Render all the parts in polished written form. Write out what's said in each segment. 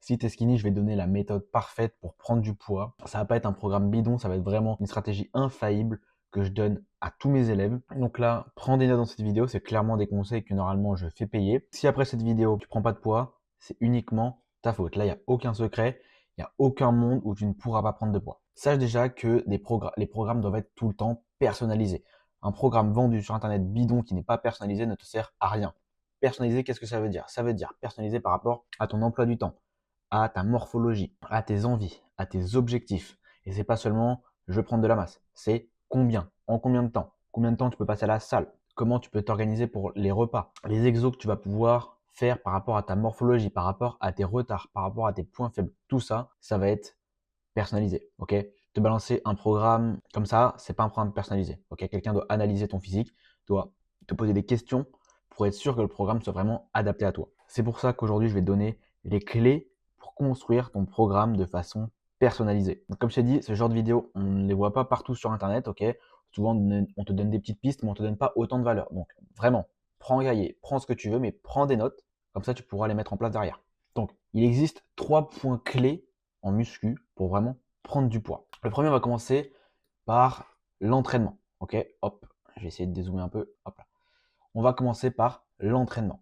Si tu es skinny, je vais te donner la méthode parfaite pour prendre du poids. Ça va pas être un programme bidon, ça va être vraiment une stratégie infaillible que je donne à tous mes élèves. Donc là, prends des notes dans cette vidéo, c'est clairement des conseils que normalement je fais payer. Si après cette vidéo, tu prends pas de poids, c'est uniquement ta faute. Là, il n'y a aucun secret, il n'y a aucun monde où tu ne pourras pas prendre de poids. Sache déjà que les programmes doivent être tout le temps personnalisés. Un programme vendu sur Internet bidon qui n'est pas personnalisé ne te sert à rien. Personnalisé, qu'est-ce que ça veut dire? Ça veut dire personnalisé par rapport à ton emploi du temps, à ta morphologie, à tes envies, à tes objectifs. Et c'est pas seulement je veux prendre de la masse, c'est combien, en combien de temps tu peux passer à la salle, comment tu peux t'organiser pour les repas, les exos que tu vas pouvoir faire par rapport à ta morphologie, par rapport à tes retards, par rapport à tes points faibles. Tout ça, ça va être personnalisé, ok? Te balancer un programme comme ça, c'est pas un programme personnalisé, ok? Quelqu'un doit analyser ton physique, doit te poser des questions pour être sûr que le programme soit vraiment adapté à toi. C'est pour ça qu'aujourd'hui, je vais te donner les clés pour construire ton programme de façon personnalisée. Donc, comme je t'ai dit, ce genre de vidéos, on ne les voit pas partout sur Internet, ok? Souvent, on te donne des petites pistes, mais on te donne pas autant de valeur. Donc, vraiment, prends un cahier, prends ce que tu veux, mais prends des notes, comme ça, tu pourras les mettre en place derrière. Donc, il existe 3 points clés en muscu pour vraiment prendre du poids. Le premier, on va commencer par l'entraînement. Ok, hop, je vais essayer de dézoomer un peu. Hop là. On va commencer par l'entraînement.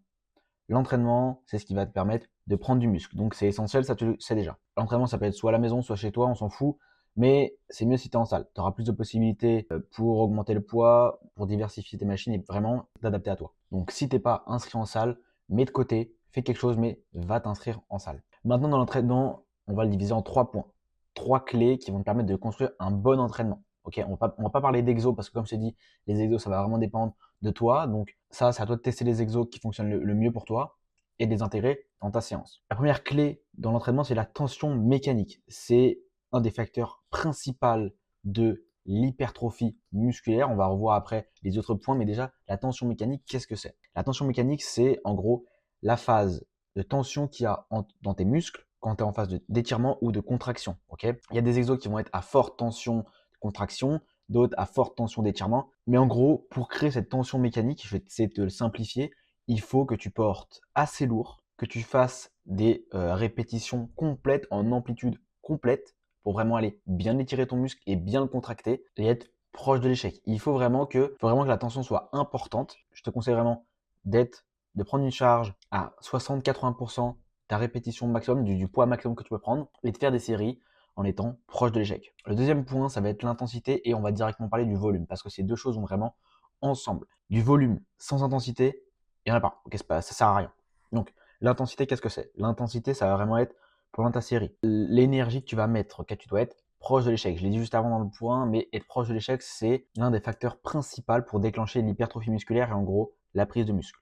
L'entraînement, c'est ce qui va te permettre de prendre du muscle. Donc c'est essentiel, ça tu le sais déjà. L'entraînement, ça peut être soit à la maison, soit chez toi, on s'en fout. Mais c'est mieux si tu es en salle. Tu auras plus de possibilités pour augmenter le poids, pour diversifier tes machines et vraiment t'adapter à toi. Donc si tu n'es pas inscrit en salle, mets de côté, fais quelque chose, mais va t'inscrire en salle. Maintenant, dans l'entraînement, on va le diviser en 3 points. 3 clés qui vont te permettre de construire un bon entraînement. Ok, on va pas parler d'exo parce que comme je t'ai dit, les exos, ça va vraiment dépendre de toi. Donc ça, c'est à toi de tester les exos qui fonctionnent le mieux pour toi et de les intégrer dans ta séance. La première clé dans l'entraînement, c'est la tension mécanique. C'est un des facteurs principaux de l'hypertrophie musculaire. On va revoir après les autres points, mais déjà, la tension mécanique, qu'est-ce que c'est? La tension mécanique, c'est en gros la phase de tension qu'il y a dans tes muscles quand tu es en phase d'étirement ou de contraction. Okay, il y a des exos qui vont être à forte tension de contraction, d'autres à forte tension d'étirement. Mais en gros, pour créer cette tension mécanique, je vais essayer de te le simplifier, il faut que tu portes assez lourd, que tu fasses des répétitions complètes en amplitude complète pour vraiment aller bien étirer ton muscle et bien le contracter et être proche de l'échec. Il faut vraiment que la tension soit importante. Je te conseille vraiment de prendre une charge à 60-80% ta répétition maximum, du poids maximum que tu peux prendre et de faire des séries en étant proche de l'échec. Le deuxième point, ça va être l'intensité et on va directement parler du volume parce que ces deux choses vont vraiment ensemble. Du volume sans intensité, il n'y en a pas. Okay, ça sert à rien. Donc, l'intensité, qu'est-ce que c'est? L'intensité, ça va vraiment être pendant ta série. L'énergie que tu vas mettre, okay, tu dois être proche de l'échec. Je l'ai dit juste avant dans le point, mais être proche de l'échec, c'est l'un des facteurs principaux pour déclencher l'hypertrophie musculaire et en gros, la prise de muscle.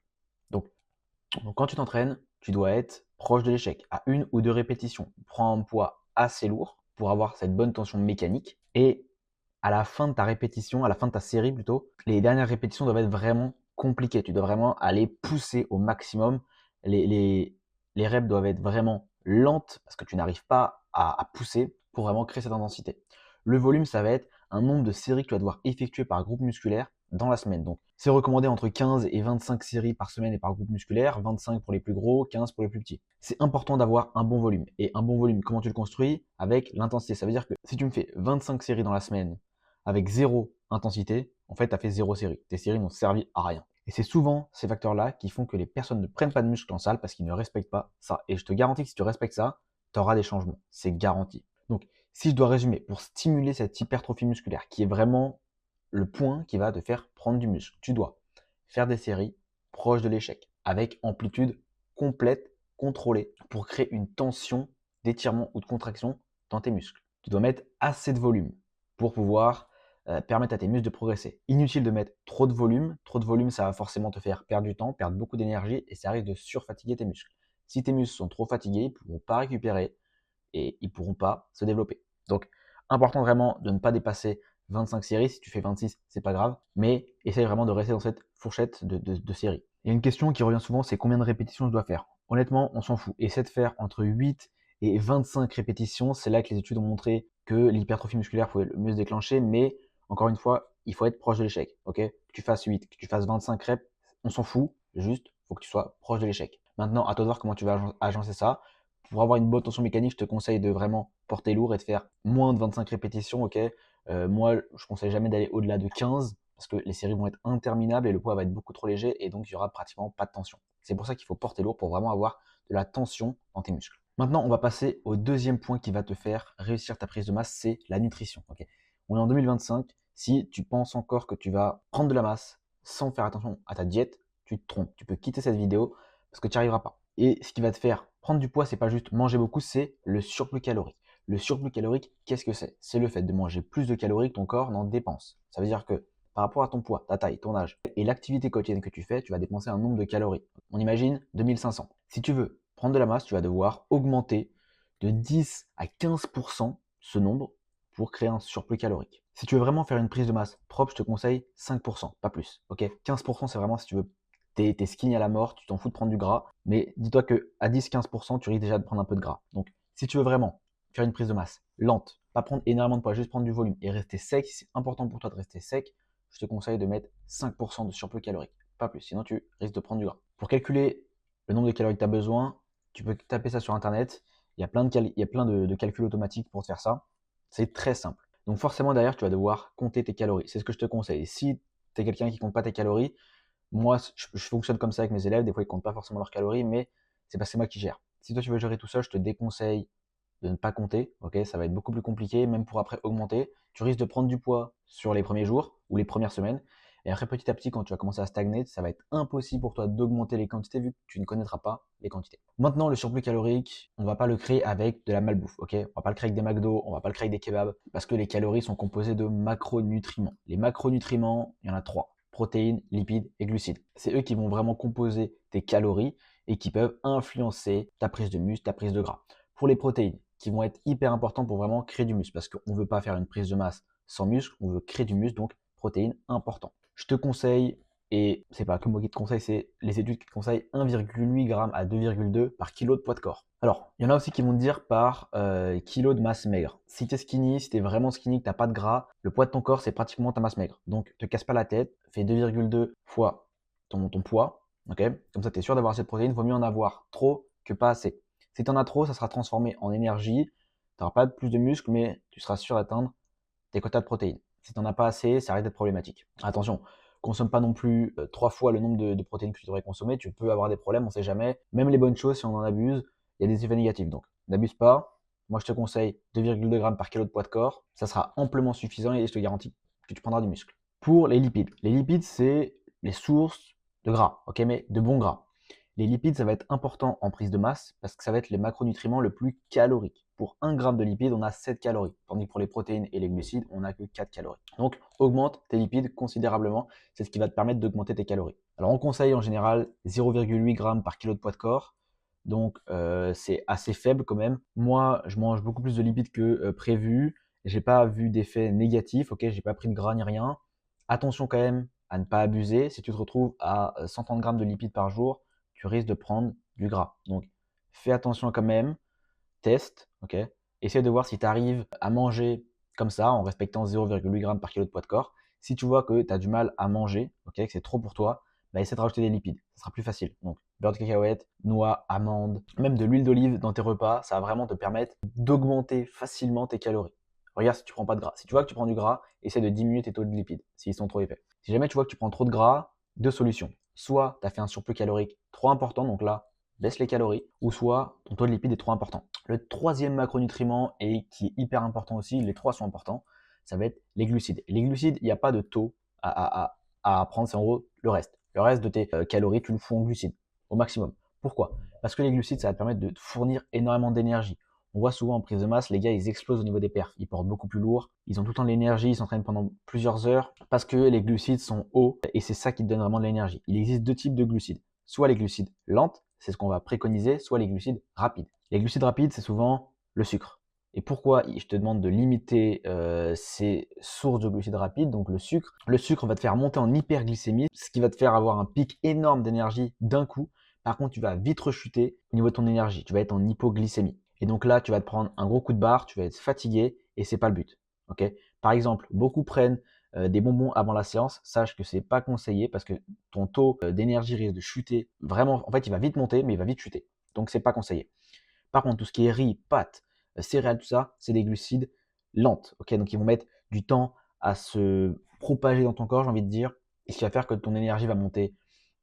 Donc quand tu t'entraînes, tu dois être proche de l'échec, à 1 ou 2 répétitions. Prends un poids assez lourd pour avoir cette bonne tension mécanique et à la fin de ta répétition, à la fin de ta série plutôt, les dernières répétitions doivent être vraiment compliquées. Tu dois vraiment aller pousser au maximum. Les reps doivent être vraiment lentes parce que tu n'arrives pas à pousser pour vraiment créer cette intensité. Le volume, ça va être un nombre de séries que tu vas devoir effectuer par groupe musculaire dans la semaine. Donc, c'est recommandé entre 15 et 25 séries par semaine et par groupe musculaire, 25 pour les plus gros, 15 pour les plus petits. C'est important d'avoir un bon volume. Et un bon volume, comment tu le construis? Avec l'intensité. Ça veut dire que si tu me fais 25 séries dans la semaine avec zéro intensité, en fait, tu as fait zéro série. Tes séries n'ont servi à rien. Et c'est souvent ces facteurs-là qui font que les personnes ne prennent pas de muscle en salle parce qu'ils ne respectent pas ça. Et je te garantis que si tu respectes ça, tu auras des changements. C'est garanti. Donc, si je dois résumer, pour stimuler cette hypertrophie musculaire, qui est vraiment le point qui va te faire prendre du muscle, tu dois faire des séries proches de l'échec, avec amplitude complète, contrôlée, pour créer une tension d'étirement ou de contraction dans tes muscles. Tu dois mettre assez de volume pour pouvoir permettre à tes muscles de progresser. Inutile de mettre trop de volume. Trop de volume, ça va forcément te faire perdre du temps, perdre beaucoup d'énergie et ça risque de surfatiguer tes muscles. Si tes muscles sont trop fatigués, ils ne pourront pas récupérer et ils ne pourront pas se développer. Donc, important vraiment de ne pas dépasser 25 séries. Si tu fais 26, c'est pas grave, mais essaye vraiment de rester dans cette fourchette de séries. Il y a une question qui revient souvent, c'est combien de répétitions je dois faire? Honnêtement, on s'en fout. Essaie de faire entre 8 et 25 répétitions. C'est là que les études ont montré que l'hypertrophie musculaire pouvait le mieux se déclencher, mais encore une fois, il faut être proche de l'échec. Ok, que tu fasses 8, que tu fasses 25 reps, on s'en fout. Juste, il faut que tu sois proche de l'échec. Maintenant, à toi de voir comment tu vas agencer ça. pour avoir une bonne tension mécanique, je te conseille de vraiment porter lourd et de faire moins de 25 répétitions, ok. Moi, je conseille jamais d'aller au-delà de 15 parce que les séries vont être interminables et le poids va être beaucoup trop léger et donc il y aura pratiquement pas de tension. C'est pour ça qu'il faut porter lourd pour vraiment avoir de la tension dans tes muscles. Maintenant, on va passer au deuxième point qui va te faire réussir ta prise de masse, c'est la nutrition. Ok. On est en 2025. Si tu penses encore que tu vas prendre de la masse sans faire attention à ta diète, tu te trompes. Tu peux quitter cette vidéo parce que tu n'y arriveras pas. Et ce qui va te faire prendre du poids, c'est pas juste manger beaucoup, c'est le surplus calorique. Le surplus calorique, qu'est-ce que c'est? C'est le fait de manger plus de calories que ton corps n'en dépense. Ça veut dire que par rapport à ton poids, ta taille, ton âge et l'activité quotidienne que tu fais, tu vas dépenser un nombre de calories. On imagine 2500. Si tu veux prendre de la masse, tu vas devoir augmenter de 10 à 15% ce nombre pour créer un surplus calorique. Si tu veux vraiment faire une prise de masse propre, je te conseille 5%, pas plus. Ok, 15% c'est vraiment si tu veux, t'es skinny à la mort, tu t'en fous de prendre du gras, mais dis-toi que à 10-15%, tu risques déjà de prendre un peu de gras. Donc si tu veux vraiment faire une prise de masse lente, pas prendre énormément de poids, juste prendre du volume et rester sec, si c'est important pour toi de rester sec, je te conseille de mettre 5% de surplus calorique, pas plus, sinon tu risques de prendre du gras. Pour calculer le nombre de calories que tu as besoin, tu peux taper ça sur internet, il y a plein de calculs automatiques pour te faire ça, c'est très simple. Donc forcément derrière tu vas devoir compter tes calories, c'est ce que je te conseille. Si tu es quelqu'un qui compte pas tes calories, moi je fonctionne comme ça avec mes élèves, des fois ils comptent pas forcément leurs calories, mais c'est parce que c'est moi qui gère. Si toi tu veux gérer tout ça, je te déconseille de ne pas compter, ok, ça va être beaucoup plus compliqué, même pour après augmenter. Tu risques de prendre du poids sur les premiers jours ou les premières semaines, et après petit à petit, quand tu vas commencer à stagner, ça va être impossible pour toi d'augmenter les quantités vu que tu ne connaîtras pas les quantités. Maintenant, le surplus calorique, on va pas le créer avec de la malbouffe, ok. On va pas le créer avec des McDo, on va pas le créer avec des kebabs, parce que les calories sont composées de macronutriments. Les macronutriments, il y en a 3: protéines, lipides et glucides. C'est eux qui vont vraiment composer tes calories et qui peuvent influencer ta prise de muscle, ta prise de gras. Pour les protéines, qui vont être hyper importants pour vraiment créer du muscle, parce qu'on ne veut pas faire une prise de masse sans muscle, on veut créer du muscle, donc protéines important. Je te conseille, et c'est pas que moi qui te conseille, c'est les études qui te conseillent 1,8 g à 2,2 par kilo de poids de corps. Alors, il y en a aussi qui vont te dire par kilo de masse maigre. Si tu es skinny, si tu es vraiment skinny, que tu n'as pas de gras, le poids de ton corps, c'est pratiquement ta masse maigre. Donc, te casse pas la tête, fais 2,2 fois ton poids, ok. Comme ça, tu es sûr d'avoir assez de protéines, il vaut mieux en avoir trop que pas assez. Si tu en as trop, ça sera transformé en énergie, tu n'auras pas plus de muscles, mais tu seras sûr d'atteindre tes quotas de protéines. Si tu n'en as pas assez, ça risque d'être problématique. Attention, consomme pas non plus 3 fois le nombre de protéines que tu devrais consommer, tu peux avoir des problèmes, on ne sait jamais. Même les bonnes choses, si on en abuse, il y a des effets négatifs. Donc, n'abuse pas. Moi, je te conseille 2,2 g par kilo de poids de corps. Ça sera amplement suffisant et je te garantis que tu prendras du muscle. Pour les lipides, c'est les sources de gras, ok, mais de bons gras. Les lipides, ça va être important en prise de masse parce que ça va être les macronutriments le plus caloriques. Pour 1 g de lipides, on a 7 calories, tandis que pour les protéines et les glucides, on n'a que 4 calories. Donc, augmente tes lipides considérablement, c'est ce qui va te permettre d'augmenter tes calories. Alors, on conseille en général 0,8 g par kilo de poids de corps, donc c'est assez faible quand même. Moi, je mange beaucoup plus de lipides que prévu, j'ai pas vu d'effet négatif, ok, j'ai pas pris de gras ni rien. Attention quand même à ne pas abuser, si tu te retrouves à 130 g de lipides par jour, tu risques de prendre du gras. Donc, fais attention quand même, teste, ok. Essaie de voir si tu arrives à manger comme ça, en respectant 0,8 g par kilo de poids de corps. Si tu vois que tu as du mal à manger, ok, que c'est trop pour toi, bah, essaie de rajouter des lipides, ça sera plus facile. Donc, beurre de cacahuète, noix, amandes, même de l'huile d'olive dans tes repas, ça va vraiment te permettre d'augmenter facilement tes calories. Regarde si tu prends pas de gras. Si tu vois que tu prends du gras, essaie de diminuer tes taux de lipides s'ils sont trop épais. Si jamais tu vois que tu prends trop de gras, deux solutions. Soit tu as fait un surplus calorique trop important, donc là, baisse les calories, ou soit ton taux de lipides est trop important. Le troisième macronutriment, et qui est hyper important aussi, les trois sont importants, ça va être les glucides. Les glucides, il n'y a pas de taux à prendre, c'est en gros le reste. Le reste de tes calories, tu le fous en glucides, au maximum. Pourquoi? Parce que les glucides, ça va te permettre de te fournir énormément d'énergie. On voit souvent en prise de masse, les gars, ils explosent au niveau des perfs. Ils portent beaucoup plus lourd, ils ont tout le temps de l'énergie, ils s'entraînent pendant plusieurs heures parce que les glucides sont hauts et c'est ça qui te donne vraiment de l'énergie. Il existe deux types de glucides. Soit les glucides lentes, c'est ce qu'on va préconiser, soit les glucides rapides. Les glucides rapides, c'est souvent le sucre. Et pourquoi je te demande de limiter ces sources de glucides rapides, donc le sucre. Le sucre va te faire monter en hyperglycémie, ce qui va te faire avoir un pic énorme d'énergie d'un coup. Par contre, tu vas vite rechuter au niveau de ton énergie. Tu vas être en hypoglycémie. Et donc là, tu vas te prendre un gros coup de barre, tu vas être fatigué et c'est pas le but. Ok. Par exemple, beaucoup prennent des bonbons avant la séance. Sache que c'est pas conseillé parce que ton taux d'énergie risque de chuter. Vraiment, en fait, il va vite monter, mais il va vite chuter. Donc c'est pas conseillé. Par contre, tout ce qui est riz, pâtes, céréales, tout ça, c'est des glucides lentes. Ok, donc ils vont mettre du temps à se propager dans ton corps, j'ai envie de dire, et ce qui va faire que ton énergie va monter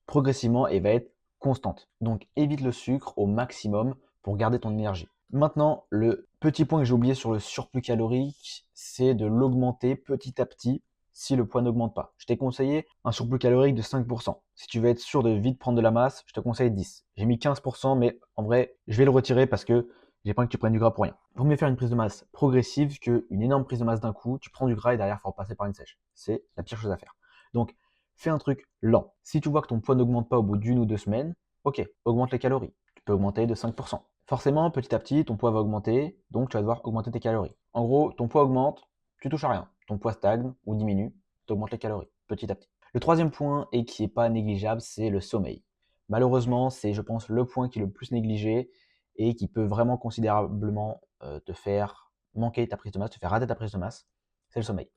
progressivement et va être constante. Donc évite le sucre au maximum pour garder ton énergie. Maintenant, le petit point que j'ai oublié sur le surplus calorique, c'est de l'augmenter petit à petit si le poids n'augmente pas. Je t'ai conseillé un surplus calorique de 5%. Si tu veux être sûr de vite prendre de la masse, je te conseille 10. J'ai mis 15%, mais en vrai, je vais le retirer parce que j'ai pas envie que tu prennes du gras pour rien. Vaut mieux faire une prise de masse progressive qu'une énorme prise de masse d'un coup. Tu prends du gras et derrière, il faut repasser par une sèche. C'est la pire chose à faire. Donc, fais un truc lent. Si tu vois que ton poids n'augmente pas au bout d'une ou 2 semaines, ok, augmente les calories. Tu peux augmenter de 5%. Forcément, petit à petit, ton poids va augmenter, donc tu vas devoir augmenter tes calories. En gros, ton poids augmente, tu touches à rien. Ton poids stagne ou diminue, tu augmentes les calories, petit à petit. Le troisième point, et qui n'est pas négligeable, c'est le sommeil. Malheureusement, c'est, je pense, le point qui est le plus négligé et qui peut vraiment considérablement te faire manquer ta prise de masse, te faire rater ta prise de masse, c'est le sommeil.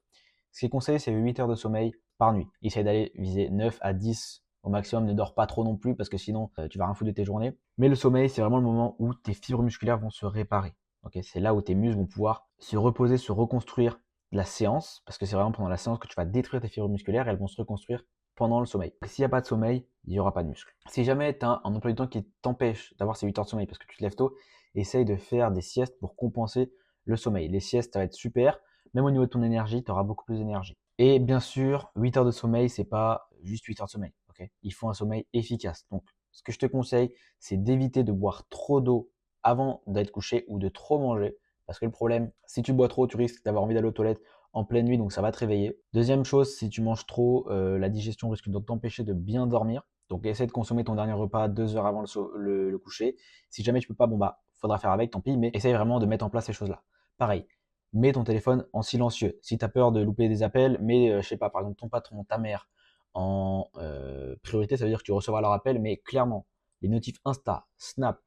Ce qui est conseillé, c'est 8 heures de sommeil par nuit. Essaye d'aller viser 9 à 10 au maximum. Ne dors pas trop non plus parce que sinon, tu vas rien foutre de tes journées. Mais le sommeil, c'est vraiment le moment où tes fibres musculaires vont se réparer. Okay, c'est là où tes muscles vont pouvoir se reposer, se reconstruire de la séance, parce que c'est vraiment pendant la séance que tu vas détruire tes fibres musculaires et elles vont se reconstruire pendant le sommeil. S'il n'y a pas de sommeil, il n'y aura pas de muscle. Si jamais tu as un emploi du temps qui t'empêche d'avoir ces 8 heures de sommeil parce que tu te lèves tôt, essaye de faire des siestes pour compenser le sommeil. Les siestes, ça va être super. Même au niveau de ton énergie, tu auras beaucoup plus d'énergie. Et bien sûr, 8 heures de sommeil, c'est pas juste 8 heures de sommeil. Okay, il faut un sommeil efficace. Donc, ce que je te conseille, c'est d'éviter de boire trop d'eau avant d'être couché ou de trop manger. Parce que le problème, si tu bois trop, tu risques d'avoir envie d'aller aux toilettes en pleine nuit, donc ça va te réveiller. Deuxième chose, si tu manges trop, la digestion risque de t'empêcher de bien dormir. Donc essaie de consommer ton dernier repas 2 heures avant le coucher. Si jamais tu peux pas, bon bah, faudra faire avec, tant pis, mais essaye vraiment de mettre en place ces choses-là. Pareil, mets ton téléphone en silencieux. Si tu as peur de louper des appels, mets, je sais pas, par exemple, ton patron, ta mère en priorité, ça veut dire que tu recevras leur appel, mais clairement, les notifs Insta, Snap,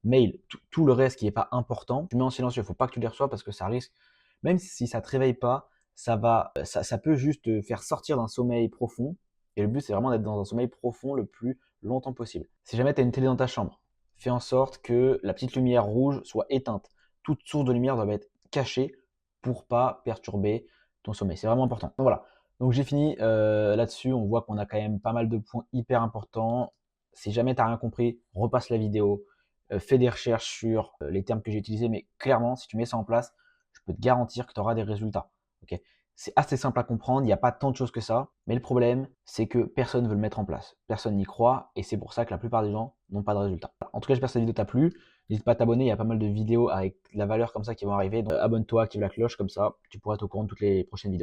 mail, tout le reste qui n'est pas important, tu mets en silencieux. Il ne faut pas que tu les reçoives parce que ça risque, même si ça ne te réveille pas, ça peut juste te faire sortir d'un sommeil profond. Et le but, c'est vraiment d'être dans un sommeil profond le plus longtemps possible. Si jamais tu as une télé dans ta chambre, fais en sorte que la petite lumière rouge soit éteinte. Toute source de lumière doit être cachée pour pas perturber ton sommeil. C'est vraiment important. Donc voilà. Donc j'ai fini là-dessus. On voit qu'on a quand même pas mal de points hyper importants. Si jamais tu n'as rien compris, repasse la vidéo, fais des recherches sur les termes que j'ai utilisés, mais clairement, si tu mets ça en place, je peux te garantir que tu auras des résultats. Okay, c'est assez simple à comprendre, il n'y a pas tant de choses que ça, mais le problème, c'est que personne ne veut le mettre en place. Personne n'y croit, et c'est pour ça que la plupart des gens n'ont pas de résultats. En tout cas, j'espère que cette vidéo t'a plu. N'hésite pas à t'abonner, il y a pas mal de vidéos avec de la valeur comme ça qui vont arriver. Donc abonne-toi, active la cloche, comme ça tu pourras être au courant de toutes les prochaines vidéos.